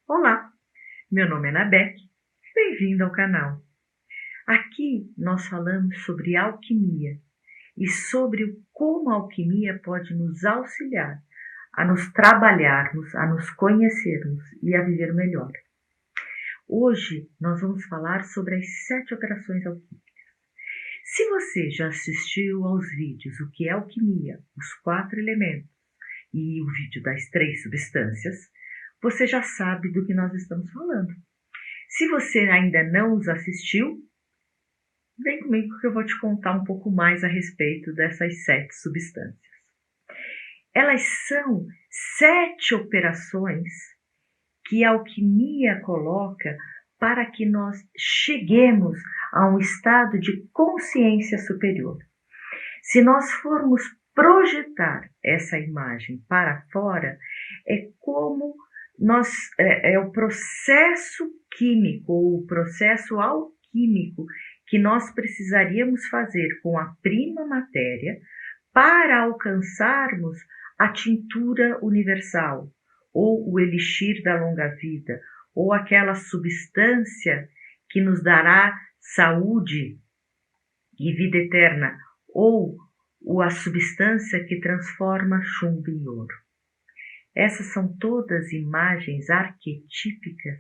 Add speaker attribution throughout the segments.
Speaker 1: Olá, meu nome é Nabeck, bem-vindo ao canal. Aqui nós falamos sobre alquimia e sobre como a alquimia pode nos auxiliar a nos trabalharmos, a nos conhecermos e a viver melhor. Hoje nós vamos falar sobre as 7 operações alquímicas. Se você já assistiu aos vídeos O que é alquimia, os 4 elementos e o vídeo das 3 substâncias, você já sabe do que nós estamos falando. Se você ainda não os assistiu, vem comigo que eu vou te contar um pouco mais a respeito dessas 7 substâncias. Elas são 7 operações que a alquimia coloca para que nós cheguemos a um estado de consciência superior. Se nós formos projetar essa imagem para fora, é como é o processo químico ou o processo alquímico que nós precisaríamos fazer com a prima matéria para alcançarmos a tintura universal, ou o elixir da longa vida, ou aquela substância que nos dará saúde e vida eterna, ou a substância que transforma chumbo em ouro. Essas são todas imagens arquetípicas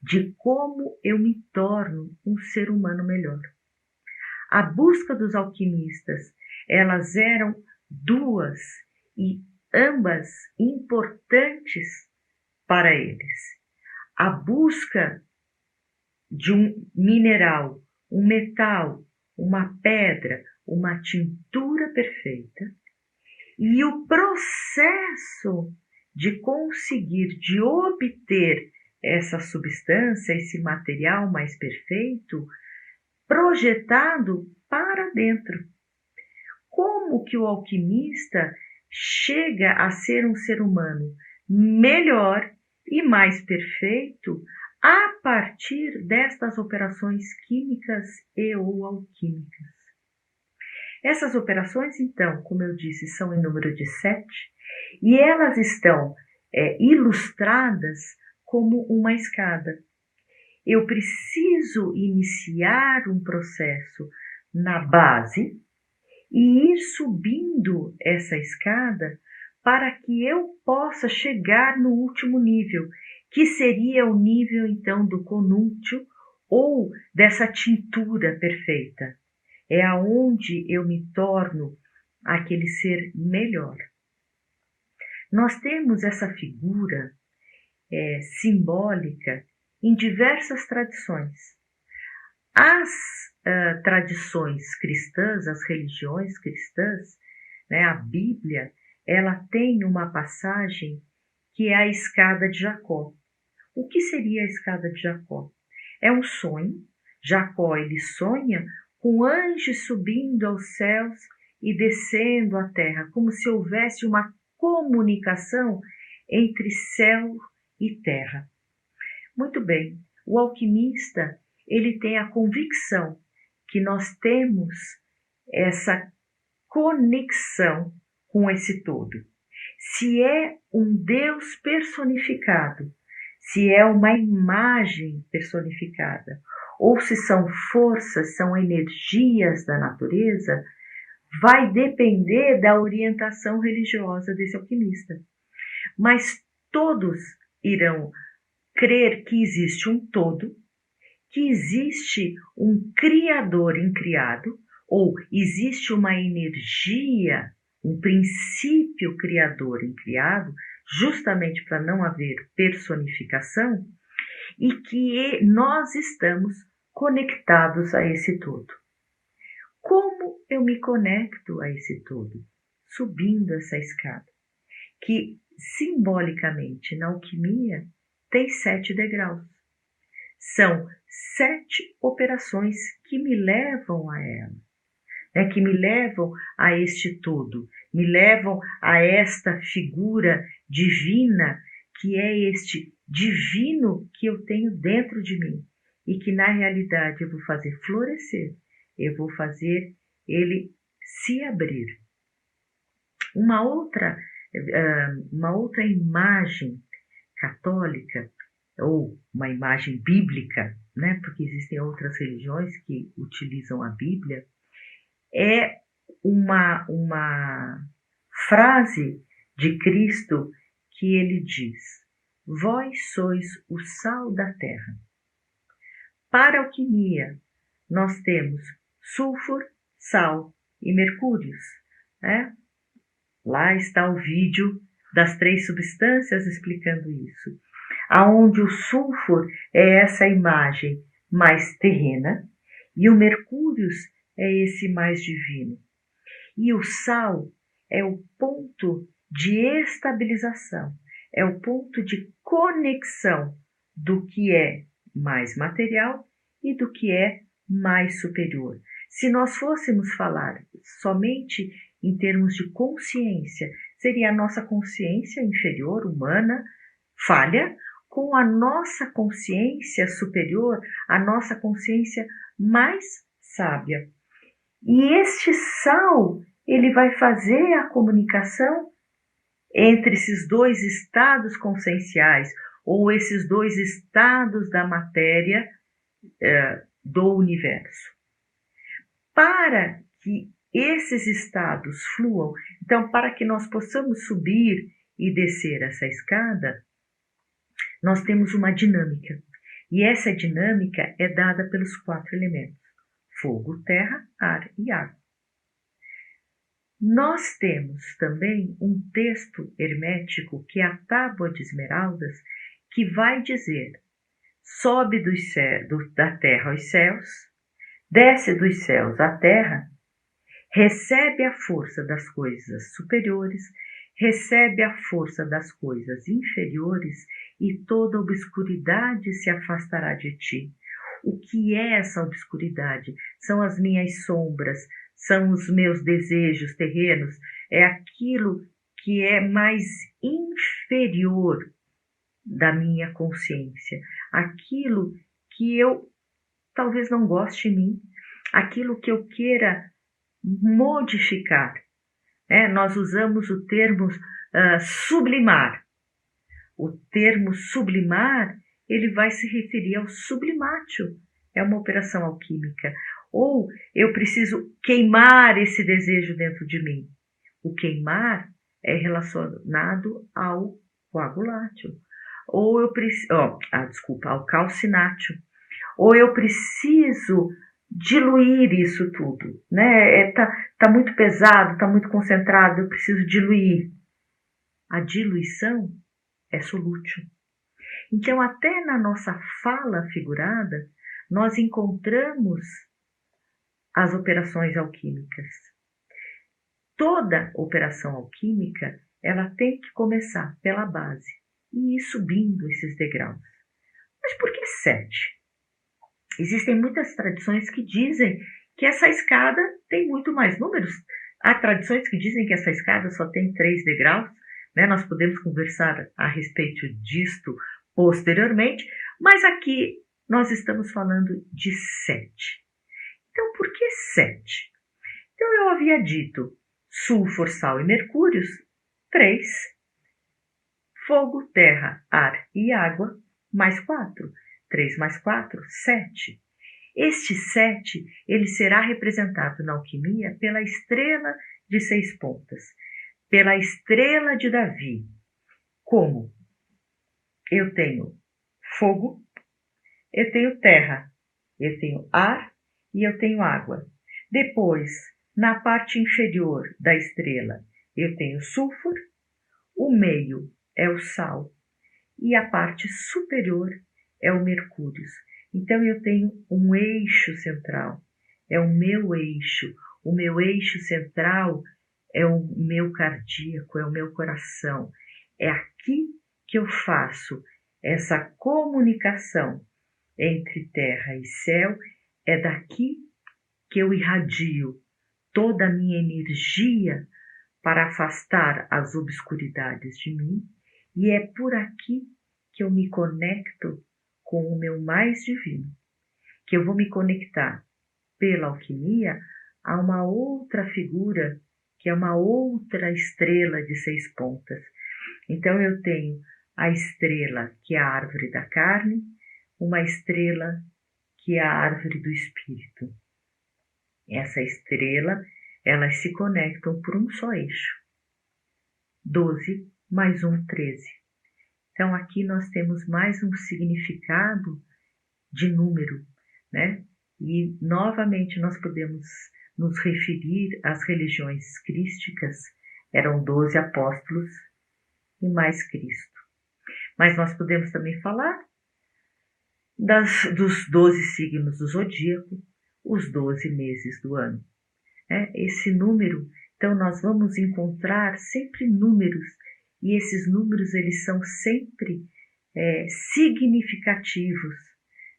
Speaker 1: de como eu me torno um ser humano melhor. A busca dos alquimistas, elas eram duas e ambas importantes para eles. A busca de um mineral, um metal, uma pedra, uma tintura perfeita e o processo de conseguir, de obter essa substância, esse material mais perfeito, projetado para dentro. Como que o alquimista chega a ser um ser humano melhor e mais perfeito a partir destas operações químicas e ou alquímicas? Essas operações, então, como eu disse, são em número de 7 e elas estão ilustradas como uma escada. Eu preciso iniciar um processo na base e ir subindo essa escada para que eu possa chegar no último nível, que seria o nível, então, do conúntio ou dessa tintura perfeita. É aonde eu me torno aquele ser melhor. Nós temos essa figura simbólica em diversas tradições. As tradições cristãs, as religiões cristãs, né, a Bíblia, ela tem uma passagem que é a escada de Jacó. O que seria a escada de Jacó? É um sonho. Jacó, ele sonha com anjos subindo aos céus e descendo à terra, como se houvesse uma comunicação entre céu e terra. Muito bem, o alquimista, ele tem a convicção que nós temos essa conexão com esse todo. Se é um Deus personificado, se é uma imagem personificada, ou se são forças, são energias da natureza, vai depender da orientação religiosa desse alquimista. Mas todos irão crer que existe um todo, que existe um criador incriado, ou existe uma energia, um princípio criador incriado, justamente para não haver personificação, e que nós estamos conectados a esse todo. Como eu me conecto a esse todo? Subindo essa escada, que simbolicamente na alquimia tem 7 degraus. São 7 operações que me levam a ela, né? Que me levam a este todo, me levam a esta figura divina, que é este divino que eu tenho dentro de mim e que na realidade eu vou fazer florescer, eu vou fazer ele se abrir. Uma outra imagem católica ou uma imagem bíblica, né, porque existem outras religiões que utilizam a Bíblia, é uma frase de Cristo que ele diz: vós sois o sal da terra. Para a alquimia, nós temos sulfur, sal e mercúrios, né? Lá está o vídeo das 3 substâncias explicando isso. Aonde o sulfur é essa imagem mais terrena e o mercúrio é esse mais divino. E o sal é o ponto de estabilização, é o ponto de conexão do que é mais material e do que é mais superior. Se nós fôssemos falar somente em termos de consciência, seria a nossa consciência inferior, humana, falha, com a nossa consciência superior, a nossa consciência mais sábia. E este sal, ele vai fazer a comunicação entre esses 2 estados conscienciais, ou esses 2 estados da matéria do universo. Para que esses estados fluam, então, para que nós possamos subir e descer essa escada, nós temos uma dinâmica. E essa dinâmica é dada pelos 4 elementos: fogo, terra, ar e água. Nós temos também um texto hermético, que é a Tábua de Esmeraldas, que vai dizer: sobe da terra aos céus, desce dos céus à terra, recebe a força das coisas superiores, recebe a força das coisas inferiores, e toda obscuridade se afastará de ti. O que é essa obscuridade? São as minhas sombras, são os meus desejos terrenos, é aquilo que é mais inferior da minha consciência, aquilo que eu talvez não goste de mim, aquilo que eu queira modificar. Nós usamos o termo sublimar. O termo sublimar, ele vai se referir ao sublimátil, é uma operação alquímica. Ou eu preciso queimar esse desejo dentro de mim. O queimar é relacionado ao coagulátil. Ou eu preciso, ao calcinátil. Ou eu preciso diluir isso tudo, né? Tá muito pesado, tá muito concentrado, eu preciso diluir. A diluição é solútil. Então, até na nossa fala figurada, nós encontramos as operações alquímicas. Toda operação alquímica, ela tem que começar pela base e ir subindo esses degraus. Mas por que 7? Existem muitas tradições que dizem que essa escada tem muito mais números. Há tradições que dizem que essa escada só tem 3 degraus, né? Nós podemos conversar a respeito disto posteriormente, mas aqui nós estamos falando de 7. Então, por que 7? Então, eu havia dito sulfur, sal e mercúrios, 3. Fogo, terra, ar e água, mais 4. 3 mais 4, 7. Este 7, ele será representado na alquimia pela estrela de 6 pontas, pela estrela de Davi. Como? Eu tenho fogo, eu tenho terra, eu tenho ar e eu tenho água. Depois, na parte inferior da estrela, eu tenho sulfur, o meio é o sal e a parte superior é o mercúrio. Então, eu tenho um eixo central, é o meu eixo. O meu eixo central é o meu cardíaco, é o meu coração. É aqui que eu faço essa comunicação entre terra e céu, é daqui que eu irradio toda a minha energia para afastar as obscuridades de mim, e é por aqui que eu me conecto com o meu mais divino, que eu vou me conectar pela alquimia a uma outra figura, que é uma outra estrela de 6 pontas. Então eu tenho a estrela, que é a árvore da carne, uma estrela, que é a árvore do espírito. Essa estrela, elas se conectam por um só eixo. 12 mais 1, 13. Então, aqui nós temos mais um significado de número, né? E, novamente, nós podemos nos referir às religiões crísticas, eram 12 apóstolos e mais Cristo. Mas nós podemos também falar dos 12 signos do zodíaco, os 12 meses do ano. Esse número, então nós vamos encontrar sempre números, e esses números eles são sempre significativos,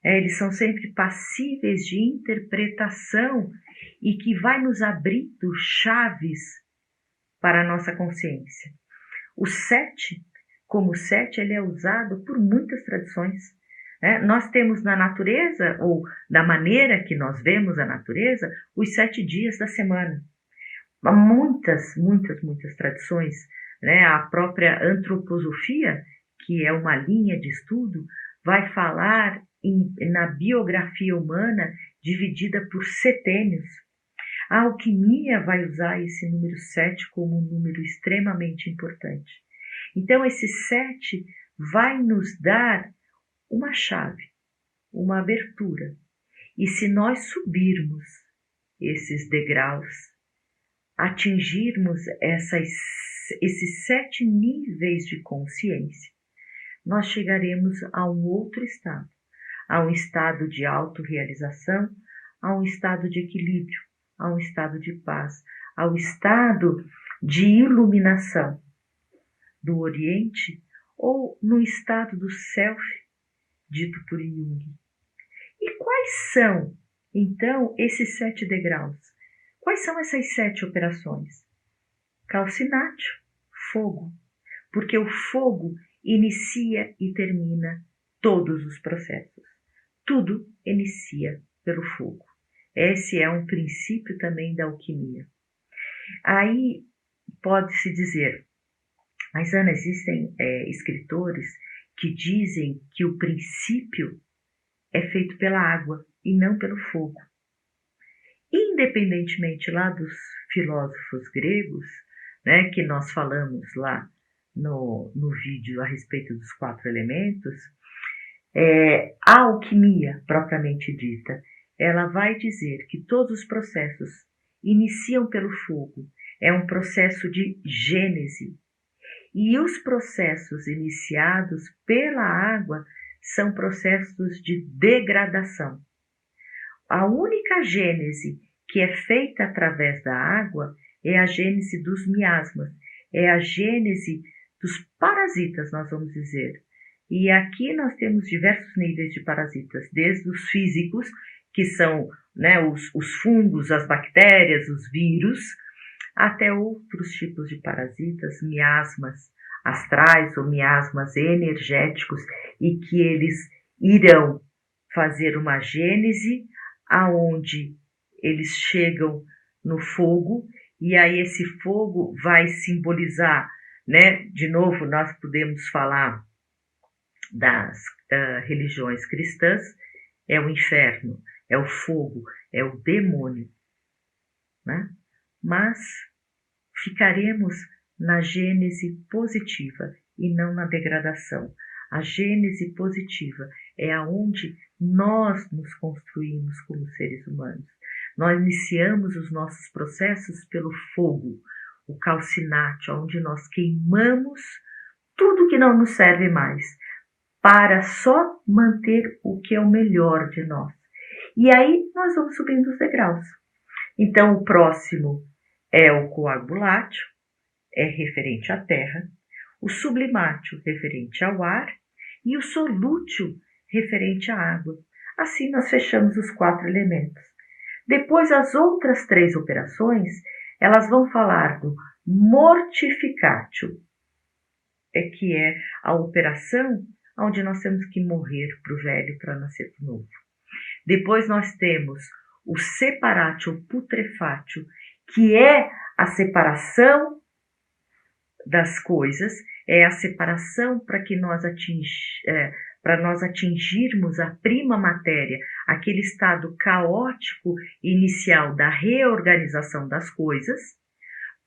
Speaker 1: eles são sempre passíveis de interpretação e que vai nos abrindo chaves para a nossa consciência. O 7, como 7, ele é usado por muitas tradições. Nós temos na natureza, ou da maneira que nós vemos a natureza, os 7 dias da semana. Muitas tradições, a própria antroposofia, que é uma linha de estudo, vai falar na biografia humana dividida por setênios. A alquimia vai usar esse número 7 como um número extremamente importante. Então, esse 7 vai nos dar uma chave, uma abertura. E se nós subirmos esses degraus, atingirmos esses 7 níveis de consciência, nós chegaremos a um outro estado, a um estado de autorrealização, a um estado de equilíbrio, a um estado de paz, ao estado de iluminação do Oriente, ou no estado do Self, dito por Jung. E quais são, então, esses 7 degraus? Quais são essas 7 operações? Calcinátil, fogo, porque o fogo inicia e termina todos os processos. Tudo inicia pelo fogo. Esse é um princípio também da alquimia. Aí pode-se dizer, mas Ana, existem escritores que dizem que o princípio é feito pela água e não pelo fogo. Independentemente lá dos filósofos gregos, que nós falamos lá no vídeo a respeito dos 4 elementos, a alquimia propriamente dita, ela vai dizer que todos os processos iniciam pelo fogo, é um processo de gênese. E os processos iniciados pela água são processos de degradação. A única gênese que é feita através da água é a gênese dos miasmas, é a gênese dos parasitas, nós vamos dizer. E aqui nós temos diversos níveis de parasitas, desde os físicos, que são os fungos, as bactérias, os vírus, até outros tipos de parasitas, miasmas astrais ou miasmas energéticos, e que eles irão fazer uma gênese aonde eles chegam no fogo, e aí esse fogo vai simbolizar, de novo nós podemos falar das religiões cristãs, é o inferno, é o fogo, é o demônio, Mas ficaremos na gênese positiva e não na degradação. A gênese positiva é aonde nós nos construímos como seres humanos. Nós iniciamos os nossos processos pelo fogo, o calcinátil, onde nós queimamos tudo que não nos serve mais, para só manter o que é o melhor de nós. E aí nós vamos subindo os degraus. Então o próximo é o coagulátil, é referente à terra, o sublimátil referente ao ar e o solútil referente à água. Assim nós fechamos os 4 elementos. Depois as outras 3 operações, elas vão falar do mortificatio, que é a operação onde nós temos que morrer para o velho para nascer para o novo. Depois nós temos o separatio putrefatio, que é a separação das coisas, é a separação para nós atingirmos a prima matéria, aquele estado caótico inicial da reorganização das coisas,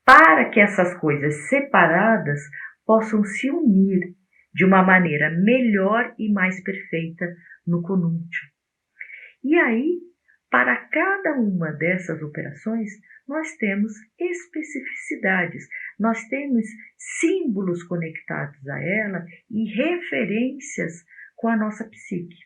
Speaker 1: para que essas coisas separadas possam se unir de uma maneira melhor e mais perfeita no conúntio. E aí, para cada uma dessas operações, nós temos especificidades, nós temos símbolos conectados a ela e referências com a nossa psique.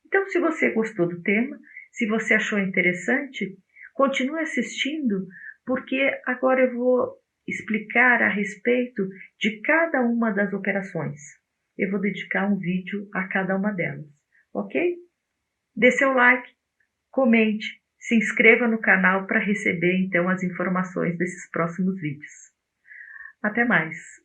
Speaker 1: Então, se você gostou do tema, se você achou interessante, continue assistindo, porque agora eu vou explicar a respeito de cada uma das operações. Eu vou dedicar um vídeo a cada uma delas, ok? Dê seu like, comente, se inscreva no canal para receber então as informações desses próximos vídeos. Até mais!